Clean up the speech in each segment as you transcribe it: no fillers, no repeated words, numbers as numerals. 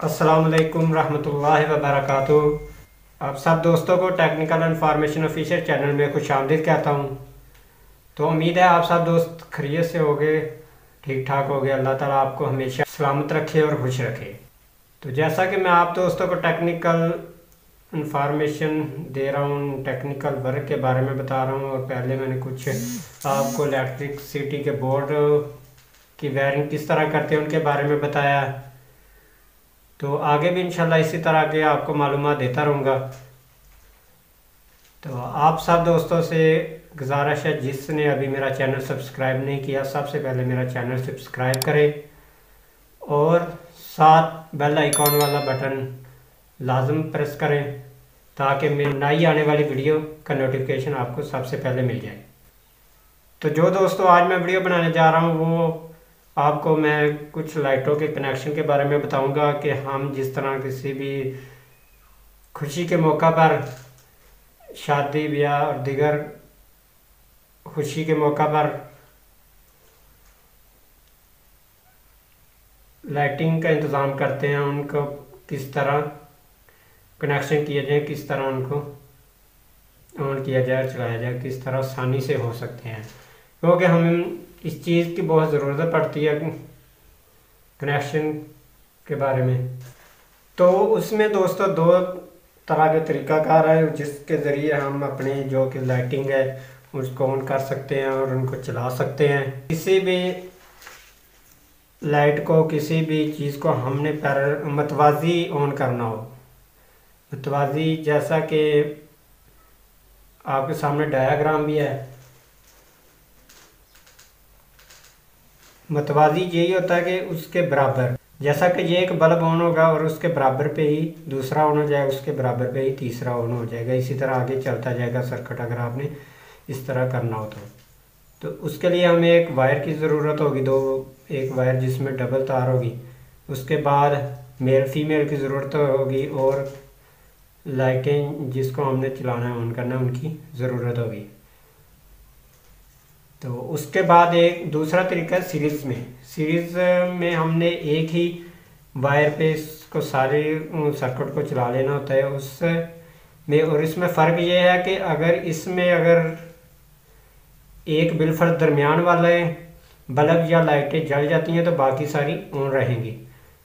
अस्सलाम वालेकुम रहमतुल्लाहि व बरकातुहू। आप सब दोस्तों को टेक्निकल इन्फॉर्मेशन ऑफिशियल चैनल में खुशामदीद कहता हूँ। तो उम्मीद है आप सब दोस्त खैरियत से होंगे, ठीक ठाक होंगे। अल्लाह ताला आपको हमेशा सलामत रखे और खुश रखे। तो जैसा कि मैं आप दोस्तों को टेक्निकल इन्फॉर्मेशन दे रहा हूँ, टेक्निकल वर्क के बारे में बता रहा हूँ, और पहले मैंने कुछ आपको इलेक्ट्रिसिटी के बोर्ड की वायरिंग किस तरह करते हैं उनके बारे में बताया। तो आगे भी इंशाल्लाह इसी तरह के आपको मालूमात देता रहूँगा। तो आप सब दोस्तों से गुजारिश है, जिसने अभी मेरा चैनल सब्सक्राइब नहीं किया, सबसे पहले मेरा चैनल सब्सक्राइब करें और साथ बेल आइकॉन वाला बटन लाजम प्रेस करें ताकि मेरी नई आने वाली वीडियो का नोटिफिकेशन आपको सबसे पहले मिल जाए। तो जो दोस्तों आज मैं वीडियो बनाने जा रहा हूँ वो आपको मैं कुछ लाइटों के कनेक्शन के बारे में बताऊंगा कि हम जिस तरह किसी भी खुशी के मौका पर, शादी ब्याह और दीगर खुशी के मौका पर लाइटिंग का इंतज़ाम करते हैं, उनको किस तरह कनेक्शन किया जाए, किस तरह उनको ऑन किया जाए, चलाया जाए, किस तरह आसानी से हो सकते हैं, क्योंकि हम इस चीज़ की बहुत ज़रूरत पड़ती है कनेक्शन के बारे में। तो उसमें दोस्तों दो तरह के तरीक़ाकार है जिसके ज़रिए हम अपनी जो कि लाइटिंग है उसको ऑन कर सकते हैं और उनको चला सकते हैं। किसी भी लाइट को, किसी भी चीज़ को हमने पर मतवाजी ऑन करना हो, मतवाजी जैसा कि आपके सामने डायग्राम भी है। मतवाजी यही होता है कि उसके बराबर, जैसा कि ये एक बल्ब ऑन होगा और उसके बराबर पे ही दूसरा ऑन हो जाएगा, उसके बराबर पे ही तीसरा ऑन हो जाएगा, इसी तरह आगे चलता जाएगा सर्किट। अगर आपने इस तरह करना हो तो उसके लिए हमें एक वायर की ज़रूरत होगी, एक वायर जिसमें डबल तार होगी। उसके बाद मेल फीमेल की ज़रूरत होगी और लाइटें जिसको हमने चलाना है ऑन करना है उनकी ज़रूरत होगी। तो उसके बाद एक दूसरा तरीका सीरीज़ में हमने एक ही वायर पे इसको सारे सर्किट को चला लेना होता है उसमें। और इसमें फ़र्क ये है कि अगर एक बिल्कुल दरमियान वाले बल्ब या लाइटें जल जाती हैं तो बाकी सारी ऑन रहेंगी।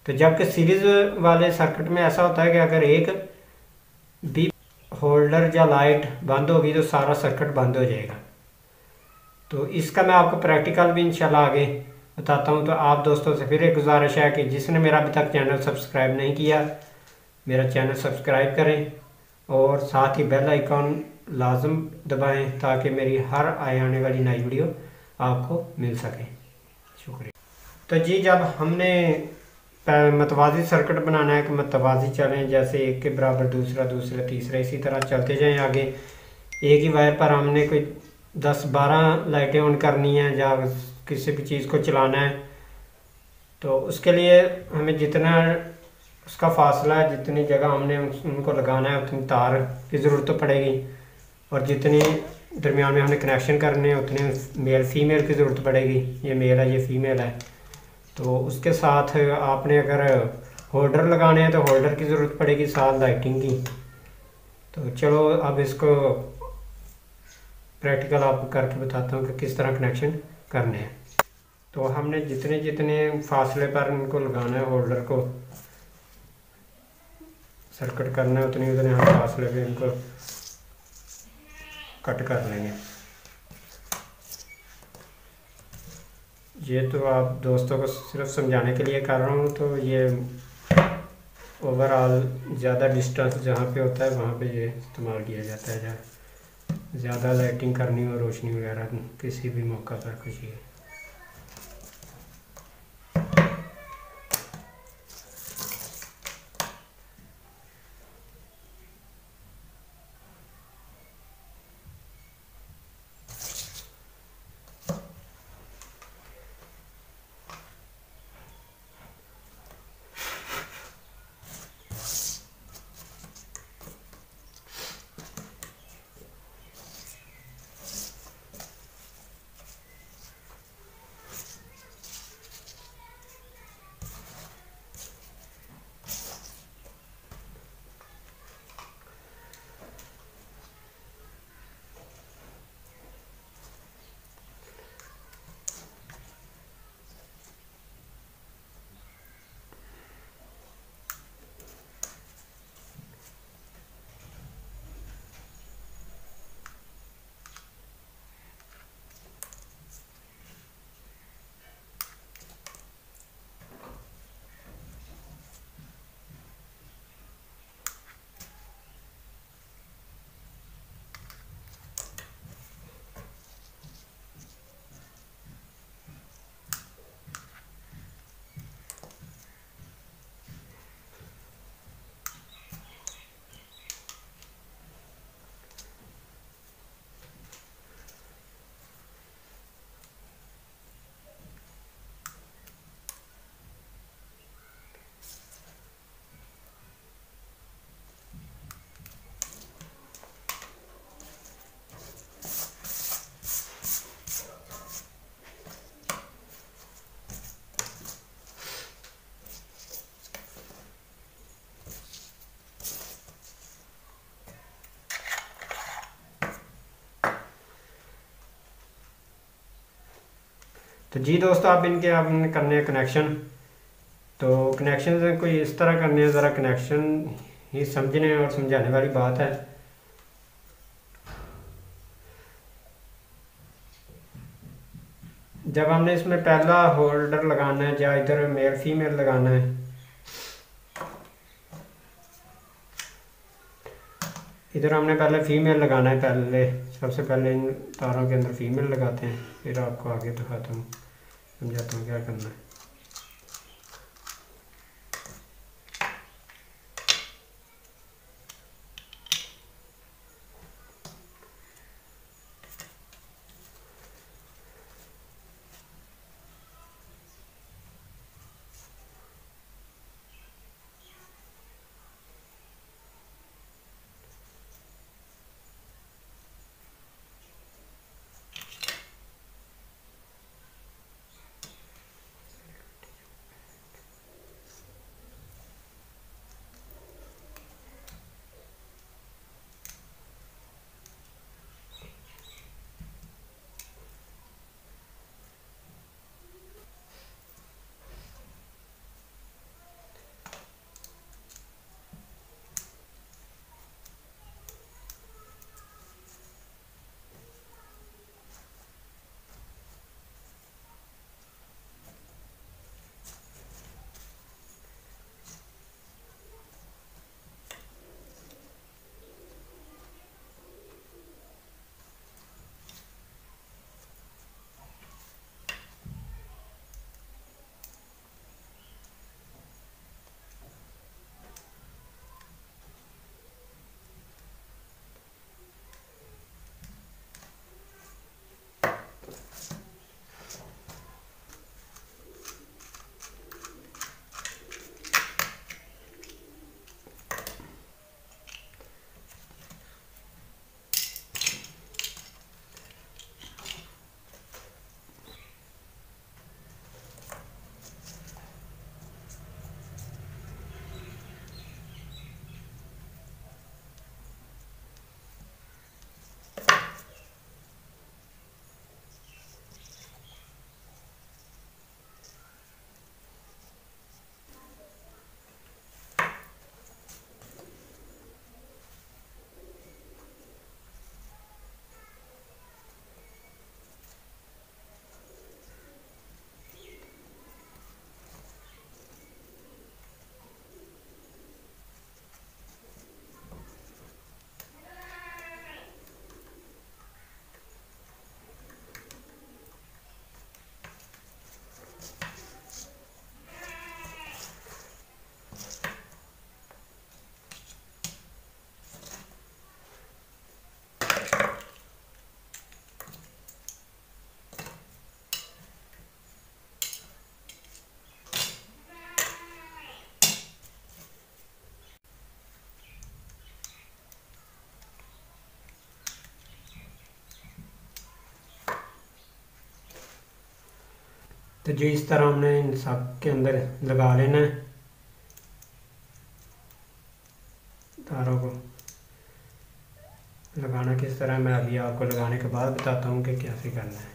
तो जबकि सीरीज़ वाले सर्किट में ऐसा होता है कि अगर एक भी होल्डर या लाइट बंद होगी तो सारा सर्किट बंद हो जाएगा। तो इसका मैं आपको प्रैक्टिकल भी इंशाल्लाह आगे बताता हूँ। तो आप दोस्तों से फिर एक गुजारिश है कि जिसने मेरा अभी तक चैनल सब्सक्राइब नहीं किया, मेरा चैनल सब्सक्राइब करें और साथ ही बेल आइकॉन लाजम दबाएं ताकि मेरी हर आने वाली नई वीडियो आपको मिल सके। शुक्रिया। तो जी, जब हमने मतवाजी सर्किट बनाना है कि मतवाजी चलें, जैसे एक के बराबर दूसरा, तीसरा, इसी तरह चलते जाएं आगे। एक ही वायर पर हमने कोई 10-12 लाइटें ऑन करनी है या किसी भी चीज़ को चलाना है, तो उसके लिए हमें जितना उसका फासला है, जितनी जगह हमने उनको लगाना है उतनी तार की ज़रूरत पड़ेगी, और जितनी दरमियान में हमने कनेक्शन करने हैं उतनी मेल फीमेल की ज़रूरत पड़ेगी। ये मेल है, ये फीमेल है। तो उसके साथ आपने अगर होल्डर लगाने हैं तो होल्डर की ज़रूरत पड़ेगी, साथ लाइटिंग की। तो चलो अब इसको प्रैक्टिकल आपको करके बताता हूँ कि किस तरह कनेक्शन करने हैं। तो हमने जितने जितने फासले पर इनको लगाना है, होल्डर को सर्किट करना है, उतने उतने हम फासले पे इनको कट कर लेंगे। ये तो आप दोस्तों को सिर्फ समझाने के लिए कर रहा हूँ। तो ये ओवरऑल ज़्यादा डिस्टेंस जहाँ पे होता है वहाँ पे ये इस्तेमाल किया जाता है, जहाँ ज़्यादा लाइटिंग करनी हो, रोशनी वगैरह किसी भी मौका पर खुशी है। तो जी दोस्तों, आप इनके आपने करने हैं कनेक्शन। तो कनेक्शन कोई इस तरह करने हैं, ज़रा कनेक्शन ही समझने और समझाने वाली बात है। जब हमने इसमें पहला होल्डर लगाना है, या इधर मेल फीमेल लगाना है, इधर हमने पहले फीमेल लगाना है। पहले सबसे पहले इन तारों के अंदर फीमेल लगाते हैं, फिर आपको आगे दिखाता हूँ, समझाता हूँ क्या करना है। तो जी इस तरह हमने इन सब के अंदर लगा लेना है तारों को। लगाना किस तरह मैं अभी आपको लगाने के बाद बताता हूँ कि कैसे करना है।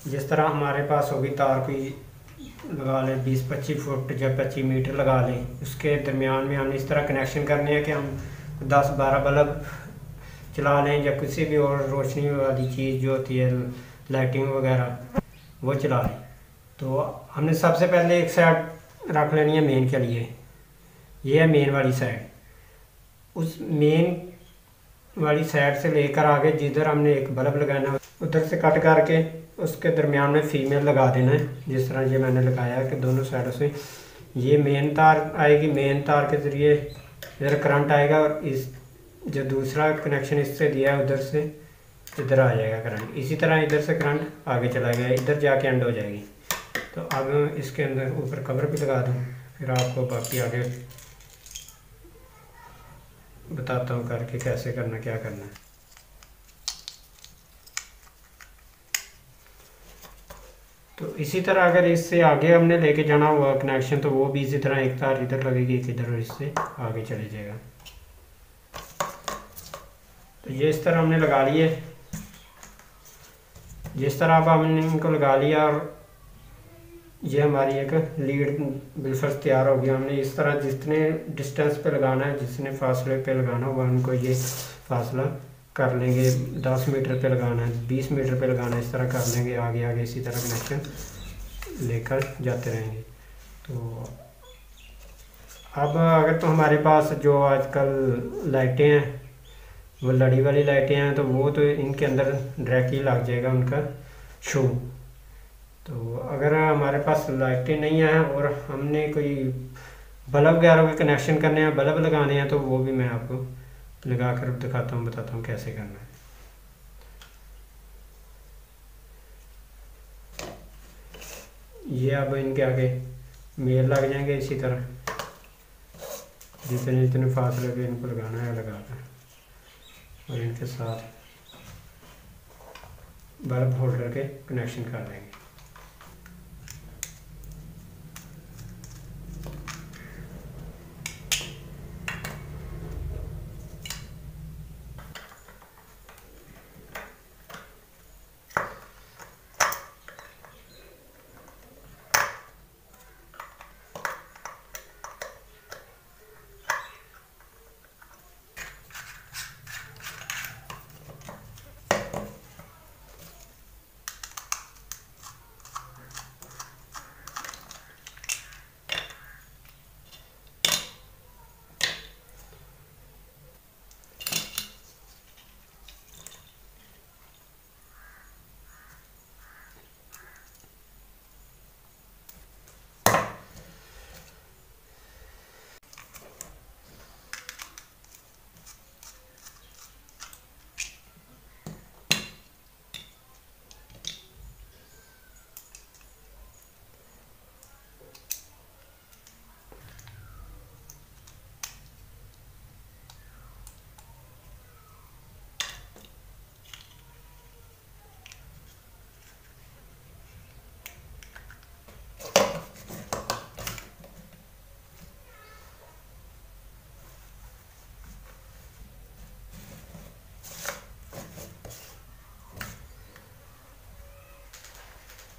जिस तरह हमारे पास होगी तार कोई लगा लें 20-25 फुट या 25 मीटर लगा लें, उसके दरमियान में हमने इस तरह कनेक्शन करने हैं कि हम 10-12 बल्ब चला लें या किसी भी और रोशनी वाली चीज़ जो होती है लाइटिंग वगैरह वो चला लें। तो हमने सबसे पहले एक साइड रख लेनी है मेन के लिए, ये है मेन वाली साइड। उस मेन वाली साइड से लेकर आगे जिधर हमने एक बल्ब लगाना है उधर से कट करके उसके दरमियान में फीमेल लगा देना है। जिस तरह ये मैंने लगाया कि दोनों साइडों से ये मेन तार आएगी, मेन तार के ज़रिए इधर करंट आएगा और इस जो दूसरा कनेक्शन इससे दिया है उधर से इधर आ जाएगा करंट। इसी तरह इधर से करंट आगे चला गया, इधर जाके एंड हो जाएगी। तो अब इसके अंदर ऊपर कवर भी लगा दूँ, फिर आपको बाकी आगे बताता हूँ करके कैसे करना क्या करना है। तो इसी तरह अगर इससे आगे हमने लेके जाना हुआ कनेक्शन तो वो भी इसी तरह एक तार इधर लगेगी एक इधर और इससे आगे चले जाएगा। तो ये इस तरह हमने लगा लिए। जिस तरह अब हमने इनको लगा लिया और ये हमारी एक लीड बिलफर्स तैयार हो गया। हमने इस तरह जितने डिस्टेंस पे लगाना है, जितने फासले पे लगाना होगा उनको ये फासला कर लेंगे। 10 मीटर पे लगाना है, 20 मीटर पे लगाना है, इस तरह कर लेंगे। आगे आगे इसी तरह कनेक्शन लेकर जाते रहेंगे। तो अब अगर तो हमारे पास जो आजकल लाइटें हैं वो लड़ी वाली लाइटें हैं, तो वो तो इनके अंदर डायरेक्ट ही लग जाएगा उनका शो। तो अगर हमारे पास लाइटें नहीं हैं और हमने कोई बल्ब वगैरह के कनेक्शन करने हैं, बल्ब लगाने हैं, तो वो भी मैं आपको लगा कर दिखाता हूँ, बताता हूँ कैसे करना है। ये अब इनके आगे मेल लग जाएंगे। इसी तरह जितने जितने फासले पे इनको लगाना है लगा कर, और इनके साथ बल्ब होल्डर के कनेक्शन कर देंगे।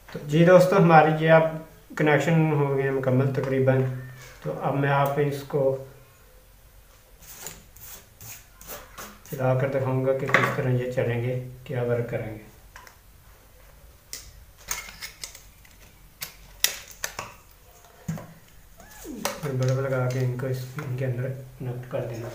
तो जी दोस्तों, हमारी ये अब कनेक्शन हो गए मुकम्मल तकरीबन। तो अब मैं आप इसको चला कर दिखाऊंगा कि किस तरह ये चलेंगे, क्या वर्क करेंगे। बल्ब लगा के इनको इनके अंदर नट कर देना।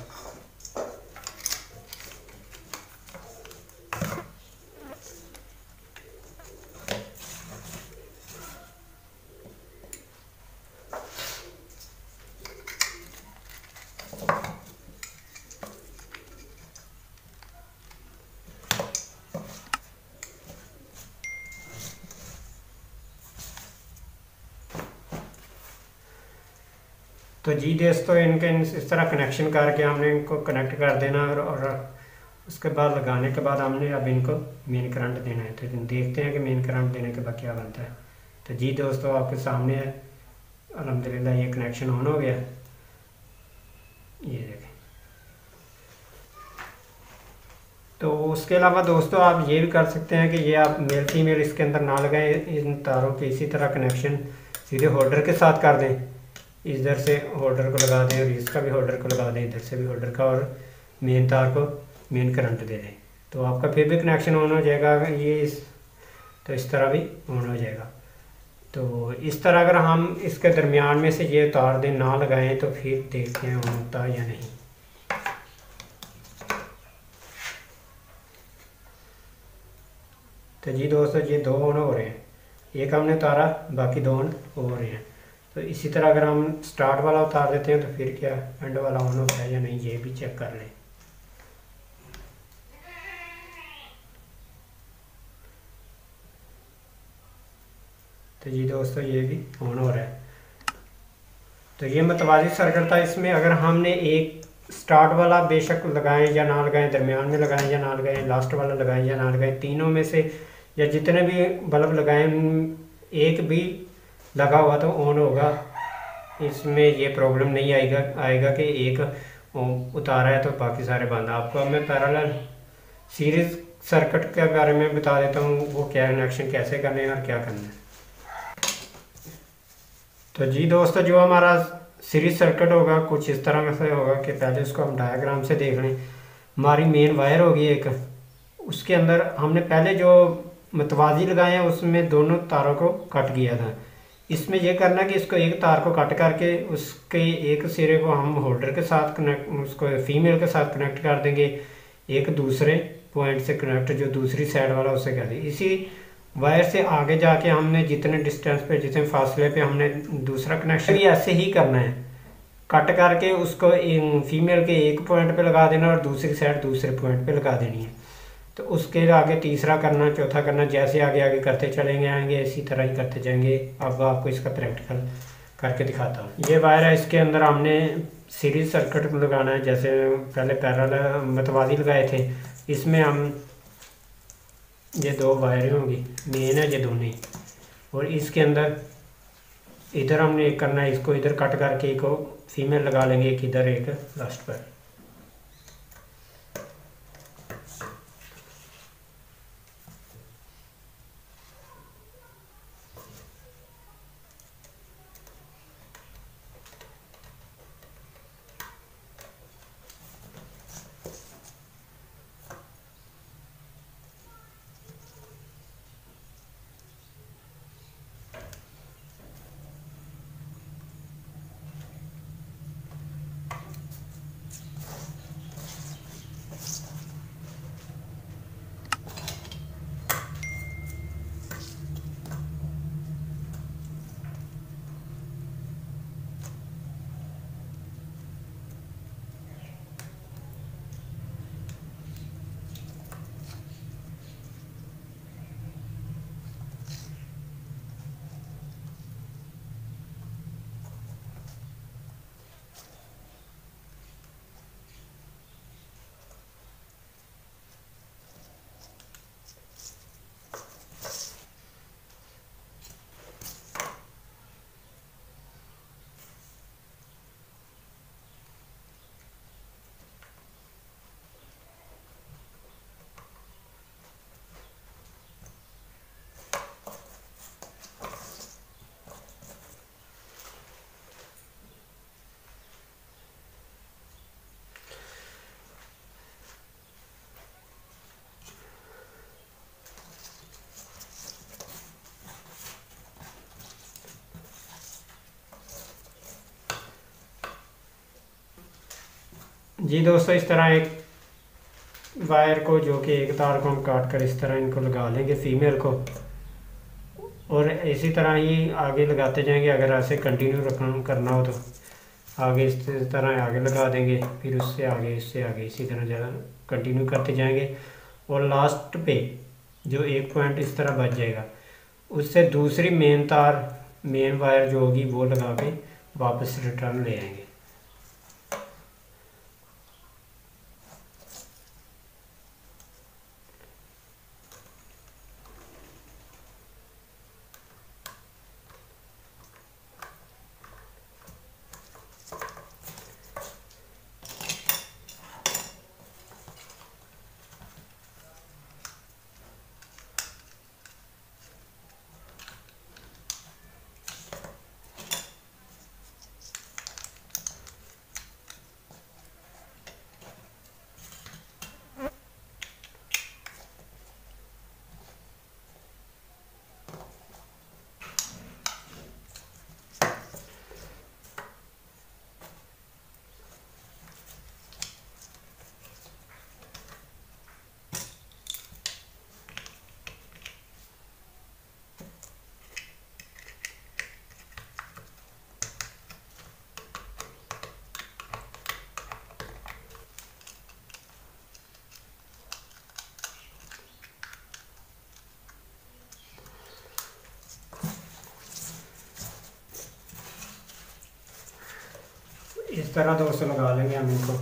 तो जी दोस्तों, इनके इस तरह कनेक्शन करके हमने इनको कनेक्ट कर देना, और उसके बाद लगाने के बाद हमने अब इनको मेन करंट देना है। तो देखते हैं कि मेन करंट देने के बाद क्या बनता है। तो जी दोस्तों, आपके सामने है अल्हम्दुलिल्लाह ये कनेक्शन ऑन हो गया। ये देखें। तो उसके अलावा दोस्तों आप ये भी कर सकते हैं कि ये आप मेल फीमेल इसके अंदर ना लगाएं, इन तारों के इसी तरह कनेक्शन सीधे होल्डर के साथ कर दें। इधर से होल्डर को लगा दें और इसका भी होल्डर को लगा दें, इधर से भी होल्डर का, और मेन तार को मेन करंट दे दें। तो आपका फिर भी कनेक्शन ऑन हो जाएगा। ये तो इस तरह भी ऑन हो जाएगा। तो इस तरह अगर हम इसके दरमियान में से ये तार दें ना लगाएं तो फिर देखते हैं ऑन होता है या नहीं। तो जी दोस्तों, ये दो ऑन हो रहे हैं, एक हमने उतारा, बाकी दो ऑन हो रहे हैं। तो इसी तरह अगर हम स्टार्ट वाला उतार देते हैं तो फिर क्या एंड वाला ऑन होता है या नहीं, ये भी चेक कर लें। तो जी दोस्तों, ये भी ऑन हो रहा है। तो ये मतवाजी सर्किट था। इसमें अगर हमने एक स्टार्ट वाला बेशक लगाएं या ना लगाएं, दरमियान में लगाएं या ना लगाएं, लास्ट वाला लगाएं या ना लगाएं, तीनों में से या जितने भी बल्ब लगाएं एक भी लगा हुआ तो ऑन होगा। इसमें ये प्रॉब्लम नहीं आएगा कि एक उतारा है तो बाकी सारे बंद। आपको अब मैं पैरेलल सीरीज सर्किट के बारे में बता देता हूँ, वो क्या कनेक्शन कैसे करने हैं और क्या करना है। तो जी दोस्तों, जो हमारा सीरीज सर्किट होगा कुछ इस तरह से होगा कि पहले उसको हम डायग्राम से देख लें। हमारी मेन वायर होगी एक, उसके अंदर हमने पहले जो मतवाजी लगाए हैं उसमें दोनों तारों को कट किया था। इसमें यह करना है कि इसको एक तार को कट करके उसके एक सिरे को हम होल्डर के साथ कनेक्ट, उसको फीमेल के साथ कनेक्ट कर देंगे, एक दूसरे पॉइंट से कनेक्ट जो दूसरी साइड वाला उससे कर देंगे। इसी वायर से आगे जाके हमने जितने डिस्टेंस पे, जितने फासले पे हमने दूसरा कनेक्शन भी ऐसे ही करना है, कट करके उसको फीमेल के एक पॉइंट पे लगा देना और दूसरी साइड दूसरे पॉइंट पे लगा देनी है। तो उसके आगे तीसरा करना, चौथा करना, जैसे आगे आगे करते चलेंगे आएंगे इसी तरह ही करते जाएंगे। अब आपको इसका प्रैक्टिकल करके दिखाता हूँ। ये वायर है, इसके अंदर हमने सीरीज सर्किट लगाना है। जैसे पहले पैरेलल मतवाजी लगाए थे, इसमें हम ये दो वायरें होंगी, मेन है ये दोनों, और इसके अंदर इधर हमने एक करना है, इसको इधर कट करके एक फीमेल लगा लेंगे, एक इधर एक लास्ट पर। जी दोस्तों, इस तरह एक वायर को, जो कि एक तार को हम काट कर इस तरह इनको लगा लेंगे फीमेल को, और इसी तरह ही आगे लगाते जाएंगे। अगर ऐसे कंटिन्यू रखना करना हो तो आगे इस तरह आगे लगा देंगे, फिर उससे आगे, इससे आगे, इसी तरह ज़्यादा कंटिन्यू करते जाएंगे। और लास्ट पे जो एक पॉइंट इस तरह बच जाएगा, उससे दूसरी मेन तार, मेन वायर जो होगी वो लगा के वापस रिटर्न ले आएंगे। इस तरह दोस्तों लगा लेंगे हम इनको।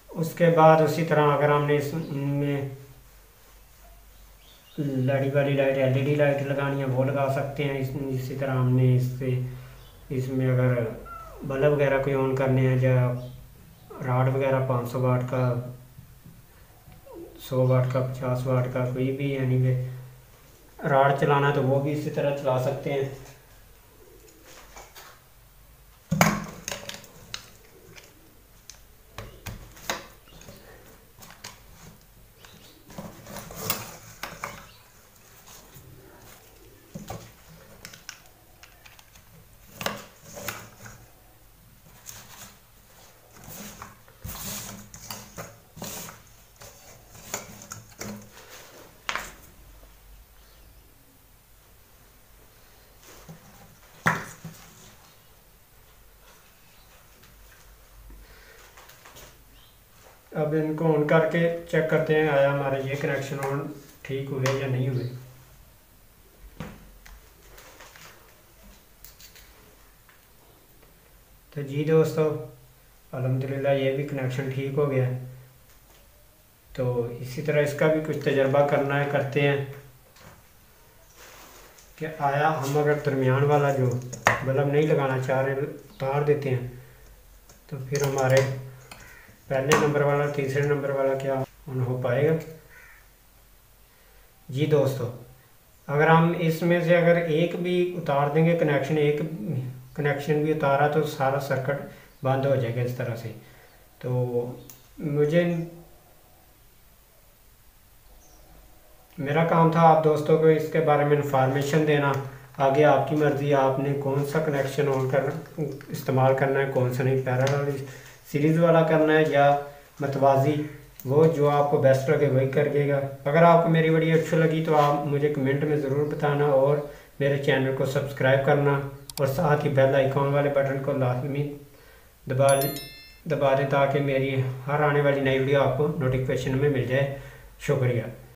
उसके बाद उसी तरह अगर हमने इसमें लड़ी वाली लाइट, एलईडी लाइट लगानी है वो लगा सकते हैं। इसी तरह हमने इससे, इसमें अगर बल्ब वगैरह कोई ऑन करने हैं या राड वगैरह 500 वाट का, 100 वाट का, 50 वाट का, कोई भी यानी कि राड चलाना तो वो भी इसी तरह चला सकते हैं। अब इनको ऑन करके चेक करते हैं आया हमारे ये कनेक्शन ऑन ठीक हुए या नहीं हुए। तो जी दोस्तों, अल्हम्दुलिल्लाह ये भी कनेक्शन ठीक हो गया है। तो इसी तरह इसका भी कुछ तजर्बा करना है, करते हैं कि आया हम अगर दरमियान वाला जो बल्ब नहीं लगाना चाह रहे उतार देते हैं तो फिर हमारे पहले नंबर वाला, तीसरे नंबर वाला क्या ऑन हो पाएगा। जी दोस्तों, अगर हम इसमें से अगर एक भी उतार देंगे कनेक्शन, एक कनेक्शन भी उतारा तो सारा सर्किट बंद हो जाएगा इस तरह से। तो मेरा काम था आप दोस्तों को इसके बारे में इंफॉर्मेशन देना। आगे आपकी मर्ज़ी, आपने कौन सा कनेक्शन ऑन करना इस्तेमाल करना है, कौन सा नहीं, पैरेलल सीरीज़ वाला करना है या मतवाजी, वो जो आपको बेस्ट लगे वही करिएगा। अगर आपको मेरी वीडियो अच्छी लगी तो आप मुझे कमेंट में ज़रूर बताना और मेरे चैनल को सब्सक्राइब करना और साथ ही बेल आइकॉन वाले बटन को लाजमी दबा दें ताकि मेरी हर आने वाली नई वीडियो आपको नोटिफिकेशन में मिल जाए। शुक्रिया।